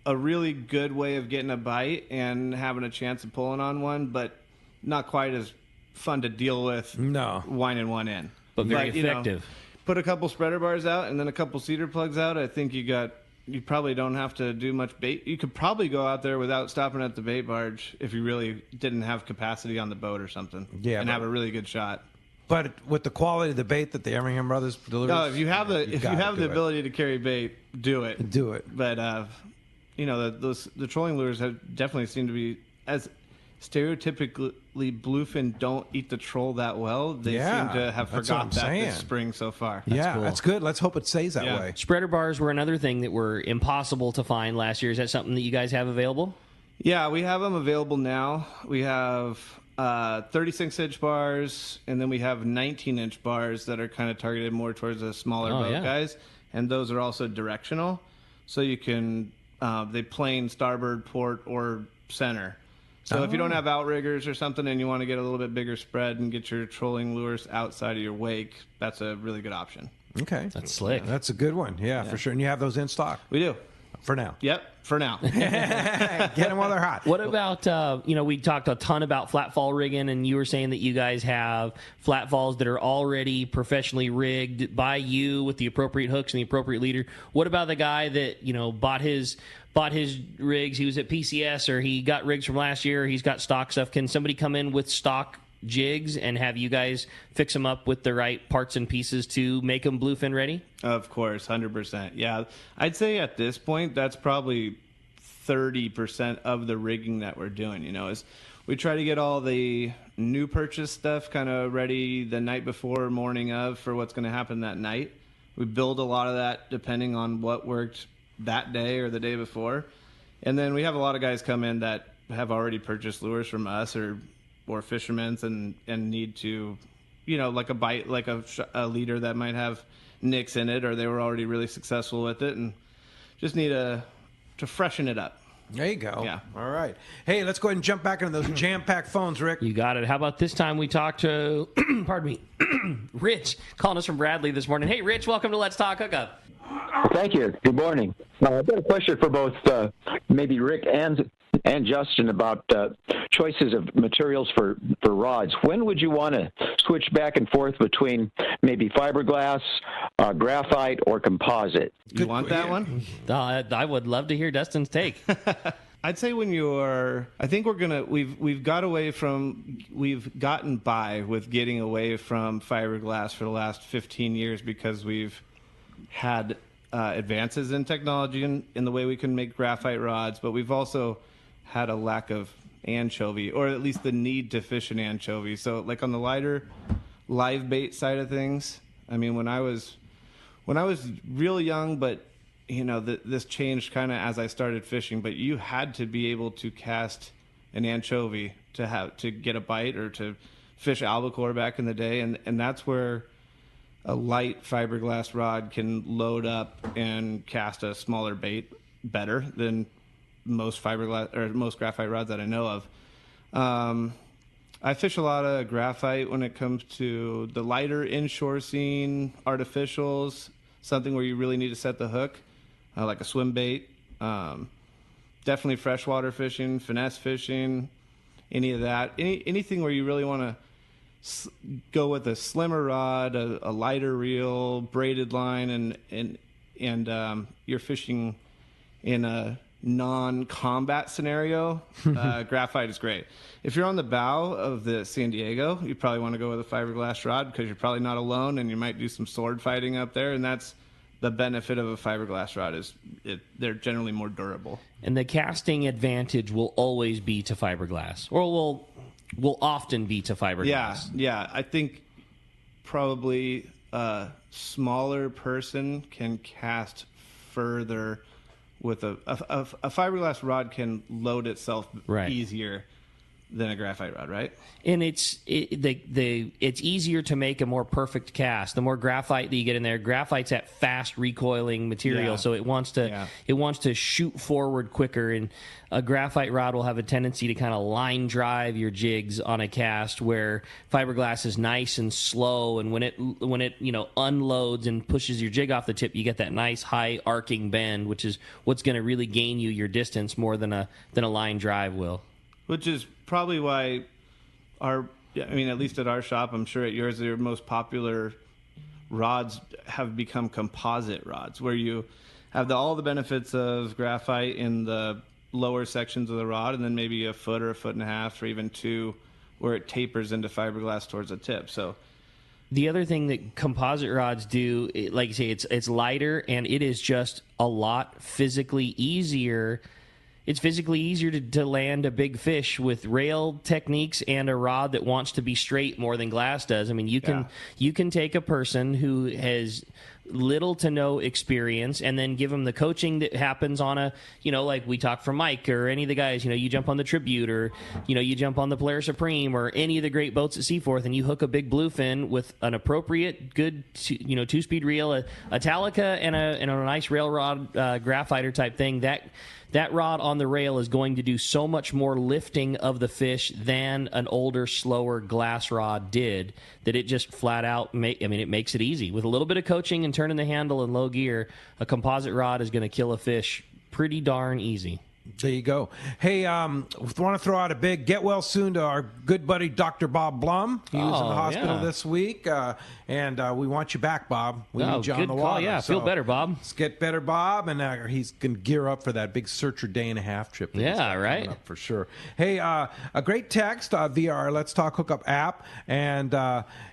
H: a really good way of getting a bite and having a chance of pulling on one, but not quite as fun to deal with.
B: No,
H: winding one in,
C: but very effective.
H: Put a couple spreader bars out and then a couple cedar plugs out. I think you probably don't have to do much bait. You could probably go out there without stopping at the bait barge if you really didn't have capacity on the boat or something.
B: Yeah,
H: and have a really good shot.
B: But with the quality of the bait that the Emerhingham brothers deliver,
H: no, if you have the ability to carry bait, do it.
B: Do it.
H: But the trolling lures have definitely seemed to be as stereotypically bluefin don't eat the troll that well. They seem to have forgot that this spring so far.
B: That's good. Let's hope it stays that way.
C: Spreader bars were another thing that were impossible to find last year. Is that something that you guys have available?
H: Yeah, we have them available now. We have 36-inch bars, and then we have 19-inch bars that are kind of targeted more towards the smaller boat guys, and those are also directional. So you can they plane starboard, port, or center. So if you don't have outriggers or something and you want to get a little bit bigger spread and get your trolling lures outside of your wake, that's a really good option.
B: Okay.
C: That's slick.
B: That's a good one. Yeah, for sure. And you have those in stock?
H: We do.
B: For now.
H: Yep, for now.
B: Get them while they're hot.
C: What about, we talked a ton about flatfall rigging, and you were saying that you guys have flatfalls that are already professionally rigged by you with the appropriate hooks and the appropriate leader. What about the guy that, bought his rigs, he was at PCS, or he got rigs from last year, or he's got stock stuff? Can somebody come in with stock jigs and have you guys fix them up with the right parts and pieces to make them bluefin ready?
H: Of course, 100%. Yeah, I'd say at this point that's probably 30% of the rigging that we're doing. Is we try to get all the new purchase stuff kind of ready the night before, morning of, for what's going to happen that night. We build a lot of that depending on what worked that day or the day before, and then we have a lot of guys come in that have already purchased lures from us or fishermen's and need to, like a bite, like a leader that might have nicks in it, or they were already really successful with it and just need to freshen it up.
B: There you go.
H: Yeah.
B: All right. Hey, let's go ahead and jump back into those jam-packed phones, Rick.
C: You got it. How about this time we talk to, pardon me, Rich, calling us from Bradley this morning. Hey, Rich, welcome to Let's Talk Hookup.
O: Thank you. Good morning. I've got a question for both maybe Rick and Justin about choices of materials for rods. When would you want to switch back and forth between maybe fiberglass, graphite, or composite?
H: You want that one?
C: I would love to hear Dustin's take.
H: I'd say when you're, I think we've gotten by with getting away from fiberglass for the last 15 years because we've had advances in technology in the way we can make graphite rods, but we've also had a lack of anchovy, or at least the need to fish an anchovy. So like on the lighter live bait side of things, I mean, when I was real young, but you know, this changed kind of as I started fishing, but you had to be able to cast an anchovy to get a bite or to fish albacore back in the day. And that's where a light fiberglass rod can load up and cast a smaller bait better than most fiberglass or most graphite rods that I know of. I fish a lot of graphite when it comes to the lighter inshore scene, artificials, something where you really need to set the hook, like a swim bait. Definitely freshwater fishing, finesse fishing, any of that. Anything where you really want to go with a slimmer rod, a lighter reel, braided line, and you're fishing in a non-combat scenario, graphite is great. If you're on the bow of the San Diego, you probably want to go with a fiberglass rod because you're probably not alone and you might do some sword fighting up there, and that's the benefit of a fiberglass rod is they're generally more durable.
C: And the casting advantage will always be to fiberglass, or will often be to fiberglass.
H: Yeah. I think probably a smaller person can cast further with a fiberglass rod can load itself easier than a graphite rod, right?
C: And it's easier to make a more perfect cast. The more graphite that you get in there, graphite's that fast recoiling material, so it wants to shoot forward quicker. And a graphite rod will have a tendency to kind of line drive your jigs on a cast, where fiberglass is nice and slow. And when it unloads and pushes your jig off the tip, you get that nice high arcing bend, which is what's going to really gain you your distance more than a line drive will.
H: Which is probably why at least at our shop, I'm sure at yours, your most popular rods have become composite rods, where you have all the benefits of graphite in the lower sections of the rod, and then maybe a foot or a foot and a half or even 2 where it tapers into fiberglass towards the tip. So
C: the other thing that composite rods do, like you say, it's lighter, and it is just a lot physically easier. It's physically easier to land a big fish with rail techniques and a rod that wants to be straight more than glass does. I mean, you can take a person who has little to no experience and then give them the coaching that happens on like we talked from Mike or any of the guys, you jump on the Tribute or, you jump on the Polaris Supreme or any of the great boats at Seaforth, and you hook a big bluefin with an appropriate, good, 2-speed reel, a Talica and a nice rail rod, graphiter type thing. That rod on the rail is going to do so much more lifting of the fish than an older, slower glass rod did, that it just flat out it makes it easy. With a little bit of coaching and turning the handle in low gear, a composite rod is going to kill a fish pretty darn easy.
B: There you go. Hey, want to throw out a big get well soon to our good buddy Dr. Bob Blum. He was in the hospital this week, and we want you back, Bob. We need you on the water.
C: Yeah, feel better, Bob.
B: Let's get better, Bob, and he's going to gear up for that big Searcher day-and-a-half trip.
C: Yeah, right.
B: Up for sure. Hey, a great text via our Let's Talk Hookup app, and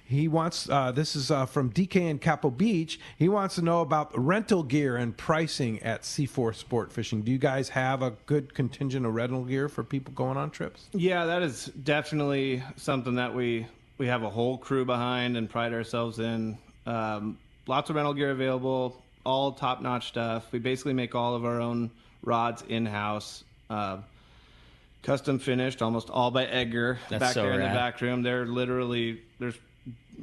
B: he wants, this is from DK in Capo Beach. He wants to know about rental gear and pricing at Seaforth Sport Fishing. Do you guys have a good contingent of rental gear for people going on trips?
H: Yeah, that is definitely something that we have a whole crew behind and pride ourselves in. Lots of rental gear available, all top-notch stuff. We basically make all of our own rods in-house. Custom finished, almost all by Edgar.
C: That's
H: back
C: so
H: there in the
C: rad.
H: back room. There's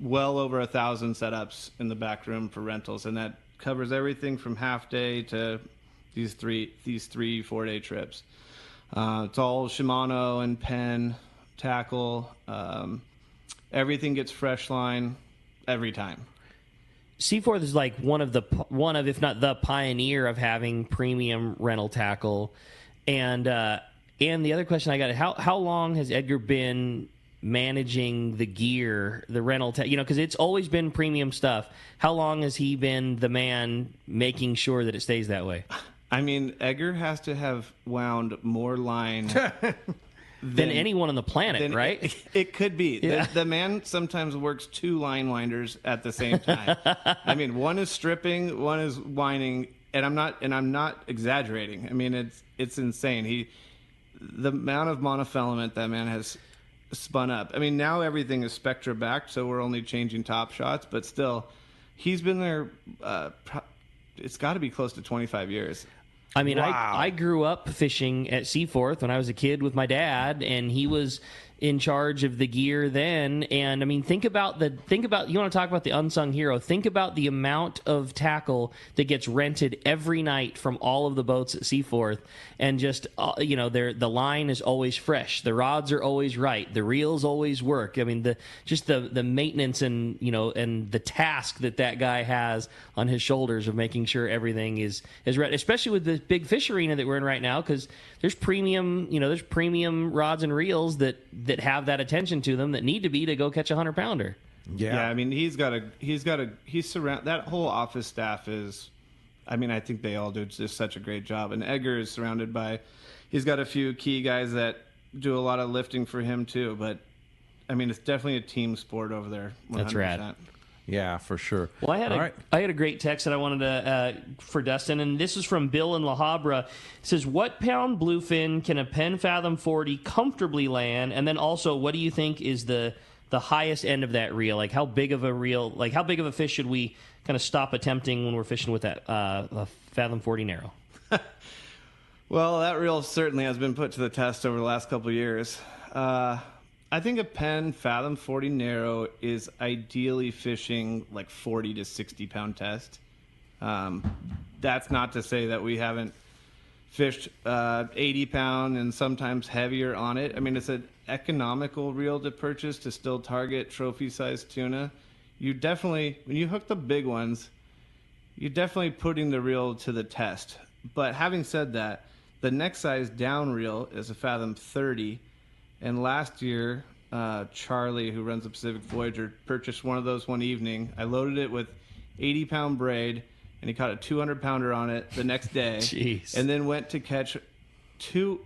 H: well over 1,000 setups in the back room for rentals, and that covers everything from half day to these 3-4 day trips. It's all Shimano and Penn tackle. Everything gets fresh line every time.
C: Seaforth is like one of if not the pioneer of having premium rental tackle. And the other question I got, how long has Edgar been managing the gear, the rental because it's always been premium stuff. How long has he been the man making sure that it stays that way?
H: I mean, Edgar has to have wound more line
C: than anyone on the planet, right?
H: It could be.
C: Yeah.
H: The man sometimes works 2 line winders at the same time. I mean, one is stripping, one is winding, and I'm not exaggerating. I mean, it's insane. The amount of monofilament that man has spun up. I mean, now everything is Spectra backed, so we're only changing top shots, but still, he's been there. It's got to be close to 25 years.
C: I mean,
H: wow.
C: I grew up fishing at Seaforth when I was a kid with my dad, and he was in charge of the gear then. And I mean, think about you want to talk about the unsung hero. Think about the amount of tackle that gets rented every night from all of the boats at Seaforth, and just the line is always fresh, the rods are always right, the reels always work. I mean, the maintenance and and the task that guy has on his shoulders of making sure everything is right, especially with the big fish arena that we're in right now, because there's premium rods and reels that have that attention to them that need to be to go catch a 100-pounder.
H: Yeah, I mean, he's that whole office staff is, I mean, I think they all do just such a great job. And Edgar is surrounded by, he's got a few key guys that do a lot of lifting for him too. But I mean, it's definitely a team sport over there. 100%.
C: That's rad.
B: Yeah, for sure.
C: Well, I had a great text that I wanted to for Dustin, and this is from Bill in La Habra. It says, what pound bluefin can a Penn Fathom 40 comfortably land? And then also, what do you think is the highest end of that reel? Like, how big of a reel, like how big of a fish should we kind of stop attempting when we're fishing with that Fathom 40 narrow?
H: Well, that reel certainly has been put to the test over the last couple of years. I think a Penn Fathom 40 narrow is ideally fishing like 40 to 60 pound test. That's not to say that we haven't fished 80 pound and sometimes heavier on it. I mean, it's an economical reel to purchase to still target trophy sized tuna. You definitely, when you hook the big ones, you're definitely putting the reel to the test. But having said that, the next size down reel is a Fathom 30. And last year, Charlie, who runs the Pacific Voyager, purchased one of those one evening. I loaded it with 80-pound braid, and he caught a 200-pounder on it the next day.
C: Jeez.
H: And then went to catch two,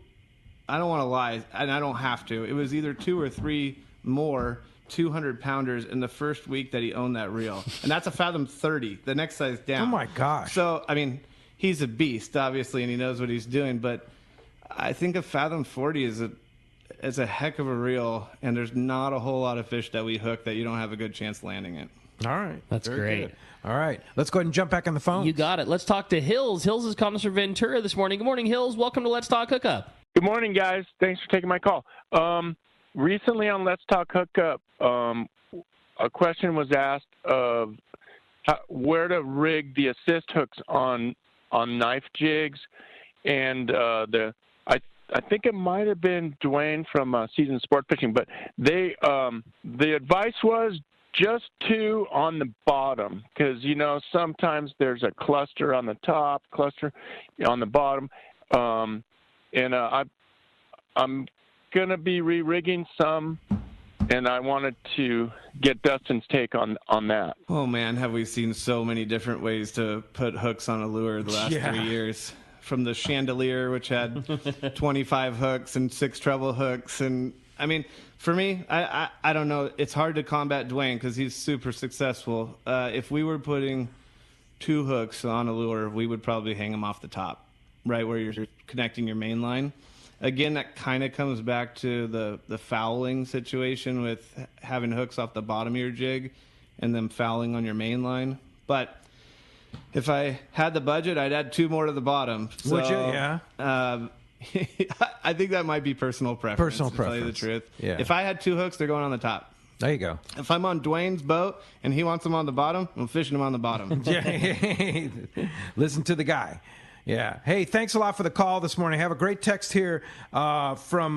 H: I don't want to lie, and I don't have to. It was either 2 or 3 more 200-pounders in the first week that he owned that reel. And that's a Fathom 30, the next size down.
B: Oh, my gosh.
H: So, I mean, he's a beast, obviously, and he knows what he's doing. But I think a Fathom 40 is a heck of a reel, and there's not a whole lot of fish that we hook that you don't have a good chance landing it.
B: All right.
C: That's
B: Very
C: great.
B: Good. All right. Let's go ahead and jump back on the phone.
C: You got it. Let's talk to Hills. Hills is calling us from Ventura this morning. Good morning, Hills. Welcome to Let's Talk Hookup.
P: Good morning, guys. Thanks for taking my call. Recently on Let's Talk Hookup, a question was asked of where to rig the assist hooks on knife jigs, and I think it might have been Dwayne from Seasoned Sport Fishing, but the advice was just 2 on the bottom, because sometimes there's a cluster on the top, cluster on the bottom, and I'm gonna be re-rigging some, and I wanted to get Dustin's take on that.
H: Oh man, have we seen so many different ways to put hooks on a lure the last 3 years. From the chandelier, which had 25 hooks and 6 treble hooks. And I mean, for me, I don't know. It's hard to combat Dwayne because he's super successful. If we were putting 2 hooks on a lure, we would probably hang them off the top, right where you're connecting your main line. Again, that kind of comes back to the fouling situation with having hooks off the bottom of your jig and then fouling on your main line. But if I had the budget, I'd add 2 more to the bottom. So,
B: would you? Yeah.
H: I think that might be personal preference.
B: Personal preference.
H: To tell you the truth.
B: Yeah.
H: If I had 2 hooks, they're going on the top.
B: There you go.
H: If I'm on Dwayne's boat and he wants them on the bottom, I'm fishing them on the bottom.
B: Listen to the guy. Yeah. Hey, thanks a lot for the call this morning. I have a great text here from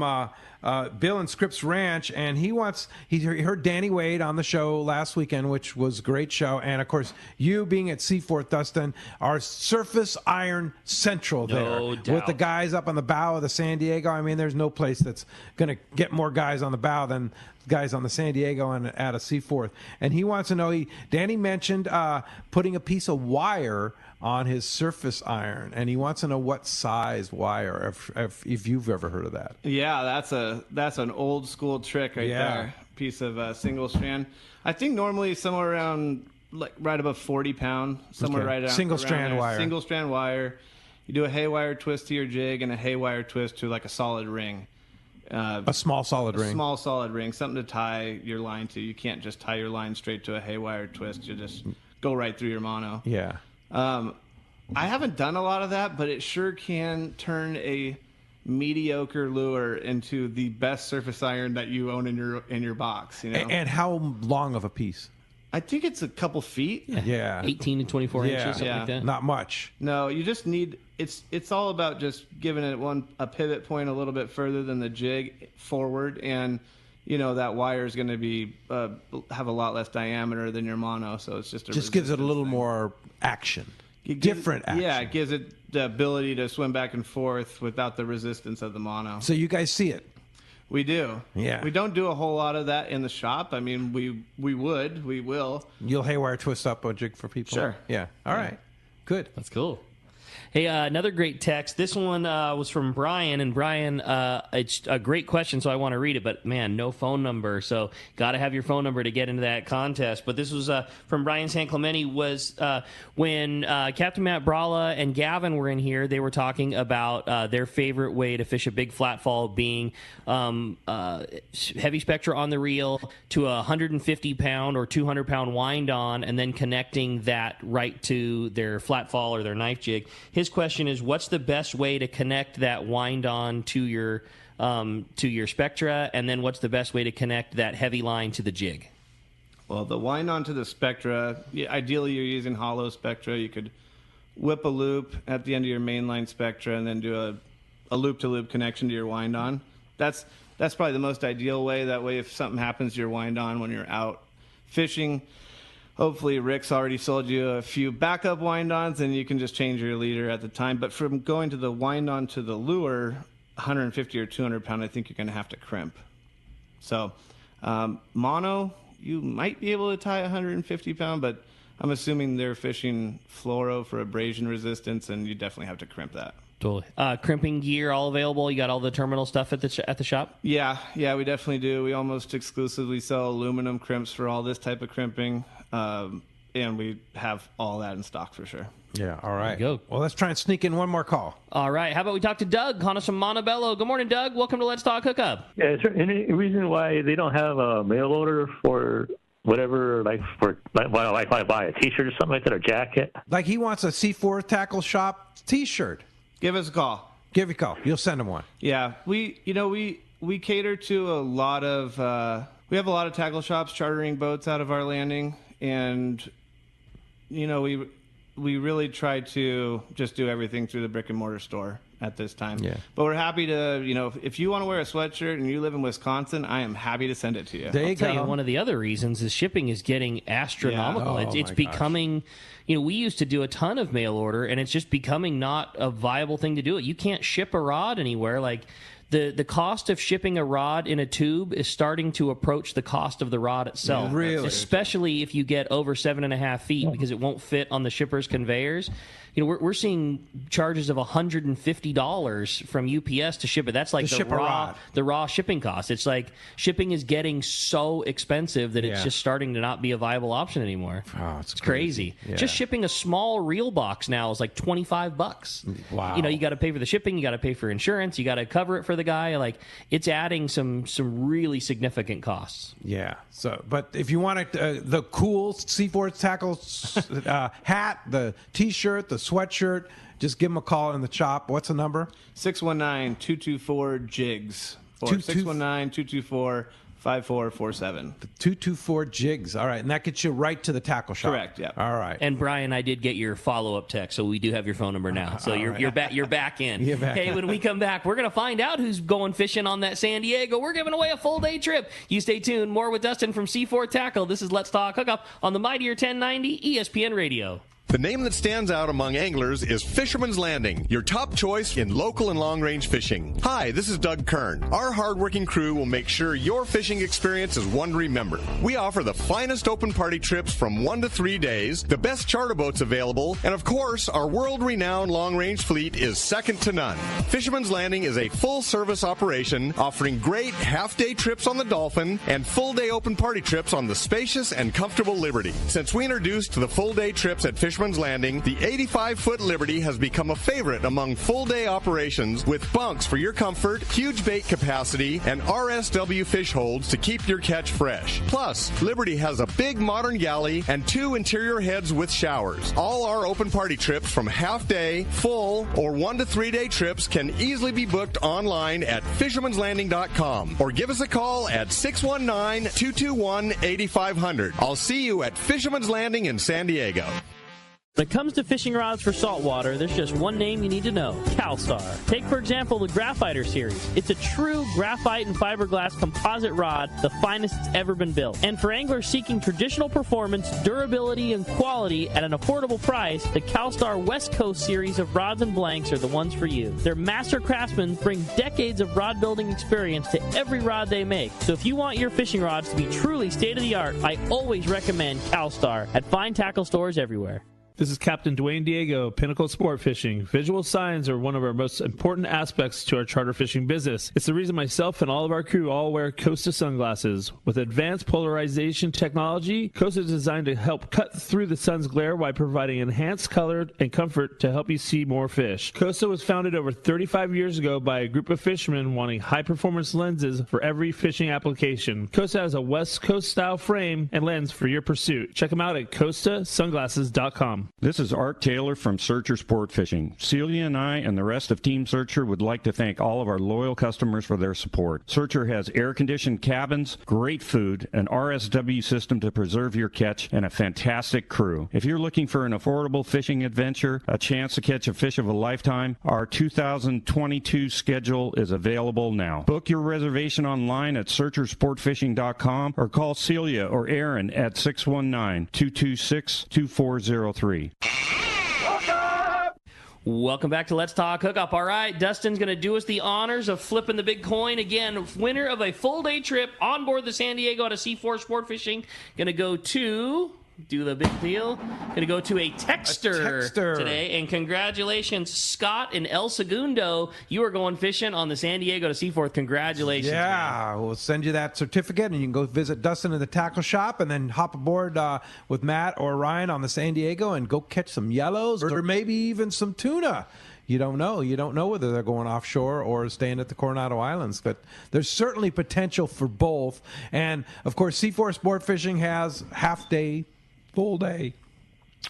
B: Bill in Scripps Ranch, and he heard Danny Wade on the show last weekend, which was a great show. And, of course, you being at Seaforth, Dustin, are surface iron central there.
C: No doubt.
B: With the guys up on the bow of the San Diego. I mean, there's no place that's going to get more guys on the bow than guys on the San Diego and at a Seaforth. And he wants to know, Danny mentioned putting a piece of wire on his surface iron, and he wants to know what size wire, if you've ever heard of that.
H: Yeah, that's an old school trick right there. Piece of single strand. I think normally somewhere around right above 40 pound, somewhere right around
B: single strand
H: there.
B: wire.
H: Single strand wire. You do a haywire twist to your jig and a haywire twist to like a solid ring.
B: A small solid ring.
H: A small solid ring, something to tie your line to. You can't just tie your line straight to a haywire twist. You just go right through your mono.
B: Yeah.
H: I haven't done a lot of that, but it sure can turn a mediocre lure into the best surface iron that you own in your box. You know?
B: And how long of a piece?
H: I think it's a couple feet.
B: Yeah.
C: 18 to 24 inches, something like that.
B: Not much.
H: No, you just need it's all about just giving it a pivot point a little bit further than the jig forward, and that wire is going to be have a lot less diameter than your mono, so it's just
B: gives it a little more action. Different action.
H: Yeah, it gives it the ability to swim back and forth without the resistance of the mono.
B: So you guys see it?
H: We do.
B: Yeah.
H: We don't do a whole lot of that in the shop. I mean, we will.
B: You'll haywire twist up a jig for people?
H: Sure.
B: Yeah. All right. Good.
C: That's cool. Hey, another great text. This one was from Brian, and Brian, it's a great question, so I want to read it, but man, no phone number, so got to have your phone number to get into that contest. But this was from Brian San Clemente, was when Captain Matt Brala and Gavin were in here, they were talking about their favorite way to fish a big flatfall being heavy spectra on the reel to a 150-pound or 200-pound wind on, and then connecting that right to their flatfall or their knife jig. His question is, what's the best way to connect that wind on to your spectra, and then what's the best way to connect that heavy line to the jig?
H: Well, the wind on to the spectra, ideally you're using hollow spectra. You could whip a loop at the end of your mainline spectra and then do a loop-to-loop connection to your wind on. That's probably the most ideal way. That way, if something happens to your wind on when you're out fishing, hopefully Rick's already sold you a few backup wind-ons, and you can just change your leader at the time. But from going to the wind-on to the lure, 150 or 200 pound, I think you're going to have to crimp. So mono, you might be able to tie 150 pound, but I'm assuming they're fishing fluoro for abrasion resistance, and you definitely have to crimp that.
C: Totally. Crimping gear all available? You got all the terminal stuff at the shop?
H: Yeah, we definitely do. We almost exclusively sell aluminum crimps for all this type of crimping. And we have all that in stock for sure.
B: Yeah, all right.
C: Go.
B: Well, let's try and sneak in one more call.
C: All right. How about we talk to Doug, on us from Montebello. Good morning, Doug. Welcome to Let's Talk Hookup.
Q: Yeah, is there any reason why they don't have a mail order for whatever, like buy a T-shirt or something like that, or jacket?
B: Like he wants a Seaforth Tackle Shop T-shirt.
H: Give us a call.
B: Give you a call. You'll send him one.
H: Yeah, we cater to a lot of we have a lot of tackle shops chartering boats out of our landing, and we really try to just do everything through the brick and mortar store at this time.
B: Yeah.
H: But we're happy to, if you want to wear a sweatshirt and you live in Wisconsin, I am happy to send it to you.
C: I'll tell you, one of the other reasons is shipping is getting astronomical.
B: Yeah.
C: It's becoming, we used to do a ton of mail order, and it's just becoming not a viable thing to do it. You can't ship a rod anywhere. Like, the cost of shipping a rod in a tube is starting to approach the cost of the rod itself.
B: Really?
C: Especially if you get over 7.5 feet, because it won't fit on the shipper's conveyors. We're seeing charges of $150 from UPS to ship it. That's like the raw shipping cost. It's like shipping is getting so expensive that it's just starting to not be a viable option anymore.
B: Oh,
C: it's crazy.
B: Yeah.
C: Just shipping a small reel box now is like $25.
B: Wow.
C: You got to pay for the shipping, you got to pay for insurance, you got to cover it for the guy. Like, it's adding some really significant costs.
B: Yeah. So, but if you want the cool Seaforth Tackle hat, the T-shirt, the sweatshirt, just give them a call in the shop. What's the number?
H: 619-224-JIGS or 619-224-4945. 5447.
B: 224 jigs. All right, and that gets you right to the tackle shop.
H: Correct, yeah.
B: All right.
C: And Brian, I did get your follow-up text, so we do have your phone number now. So you're back in.
B: You're back
C: Hey,
B: in.
C: when we come back, we're going to find out who's going fishing on that San Diego. We're giving away a full-day trip. You stay tuned. More with Dustin from Seaforth Tackle. This is Let's Talk Hookup on the Mightier 1090 ESPN Radio.
M: The name that stands out among anglers is Fisherman's Landing, your top choice in local and long-range fishing. Hi, this is Doug Kern. Our hardworking crew will make sure your fishing experience is one to remember. We offer the finest open party trips from 1 to 3 days, the best charter boats available, and of course, our world-renowned long-range fleet is second to none. Fisherman's Landing is a full-service operation offering great half-day trips on the Dolphin and full-day open party trips on the spacious and comfortable Liberty. Since we introduced the full-day trips at Fisherman's Landing, the 85-foot Liberty has become a favorite among full-day operations with bunks for your comfort, huge bait capacity, and RSW fish holds to keep your catch fresh. Plus, Liberty has a big modern galley and 2 interior heads with showers. All our open party trips from half-day, full, or 1 to 3 day trips can easily be booked online at fishermanslanding.com or give us a call at 619-221-8500. I'll see you at Fisherman's Landing in San Diego.
R: When it comes to fishing rods for saltwater, there's just one name you need to know, CalStar. Take, for example, the Graphiter series. It's a true graphite and fiberglass composite rod, the finest it's ever been built. And for anglers seeking traditional performance, durability, and quality at an affordable price, the CalStar West Coast series of rods and blanks are the ones for you. Their master craftsmen bring decades of rod building experience to every rod they make. So if you want your fishing rods to be truly state-of-the-art, I always recommend CalStar at fine tackle stores everywhere.
S: This is Captain Dwayne Diego, Pinnacle Sport Fishing. Visual signs are one of our most important aspects to our charter fishing business. It's the reason myself and all of our crew all wear Costa sunglasses. With advanced polarization technology, Costa is designed to help cut through the sun's glare while providing enhanced color and comfort to help you see more fish. Costa was founded over 35 years ago by a group of fishermen wanting high-performance lenses for every fishing application. Costa has a West Coast-style frame and lens for your pursuit. Check them out at CostaSunglasses.com.
T: This is Art Taylor from Searcher Sport Fishing. Celia and I and the rest of Team Searcher would like to thank all of our loyal customers for their support. Searcher has air-conditioned cabins, great food, an RSW system to preserve your catch, and a fantastic crew. If you're looking for an affordable fishing adventure, a chance to catch a fish of a lifetime, our 2022 schedule is available now. Book your reservation online at searchersportfishing.com or call Celia or Aaron at 619-226-2403.
C: Welcome back to Let's Talk Hookup. All right, Dustin's going to do us the honors of flipping the big coin. Again, winner of a full-day trip on board the San Diego out of Seaforth Sport Fishing. Going to go to... do the big deal. Going to go to a texter today. And congratulations, Scott in El Segundo. You are going fishing on the San Diego to Seaforth. Congratulations.
B: Yeah, we'll send you that certificate, and you can go visit Dustin in the tackle shop and then hop aboard with Matt or Ryan on the San Diego and go catch some yellows or maybe even some tuna. You don't know. You don't know whether they're going offshore or staying at the Coronado Islands. But there's certainly potential for both. And, of course, Seaforth Sport Fishing has half-day, full day,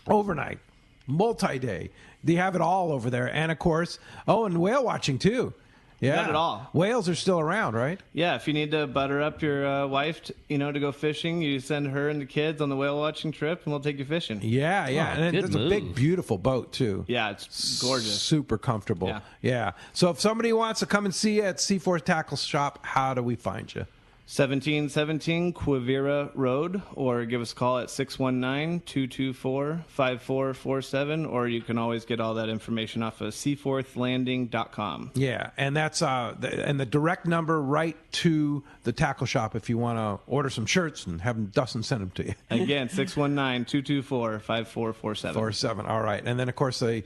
B: overnight, multi-day. They have it all over there. And, of course, and whale watching, too. Yeah.
H: Have it all.
B: Whales are still around, right?
H: Yeah, if you need to butter up your wife, to go fishing, you send her and the kids on the whale watching trip, and we'll take you fishing.
B: Yeah. And it's a big, beautiful boat, too.
H: Yeah, it's gorgeous.
B: Super comfortable. Yeah. So if somebody wants to come and see you at Seaforth Tackle Shop, how do we find you?
H: 1717 Quivira Road, or give us a call at 619-224-5447, or you can always get all that information off of seaforthlanding.com.
B: Yeah, and that's the direct number right to the tackle shop if you want to order some shirts and have Dustin send them to you.
H: Again, 619-224-5447.
B: All right, and then of course the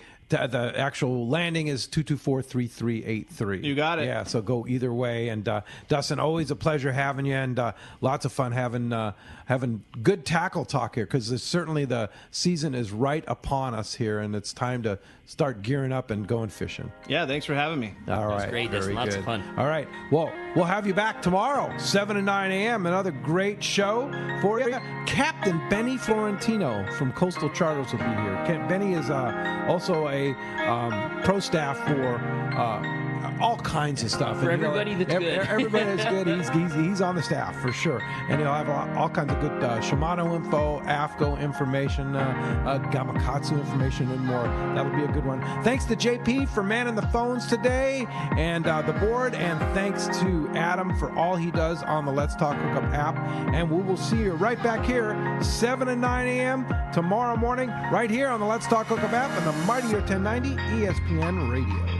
B: actual landing is 224-3383.
H: You got it.
B: Yeah, so go either way. And Dustin, always a pleasure having you, and lots of fun having good tackle talk here, because certainly the season is right upon us here, and it's time to start gearing up and going fishing.
H: Yeah, thanks for having me.
B: All right.
C: That's great. That's lots of fun.
B: All right. Well, we'll have you back tomorrow, 7 to 9 a.m. Another great show for you. Captain Benny Florentino from Coastal Charters will be here. Benny is also a pro staff for all kinds of stuff.
C: For everybody that's good.
B: Everybody that's good, he's on the staff for sure. And he'll have all kinds of good Shimano info, AFCO information, Gamakatsu information, and more. That'll be a good one. Thanks to JP for manning the phones today and the board, and thanks to Adam for all he does on the Let's Talk Hookup app. And we will see you right back here, 7 and 9 a.m. tomorrow morning, right here on the Let's Talk Hookup app and the Mightier 1090 ESPN Radio.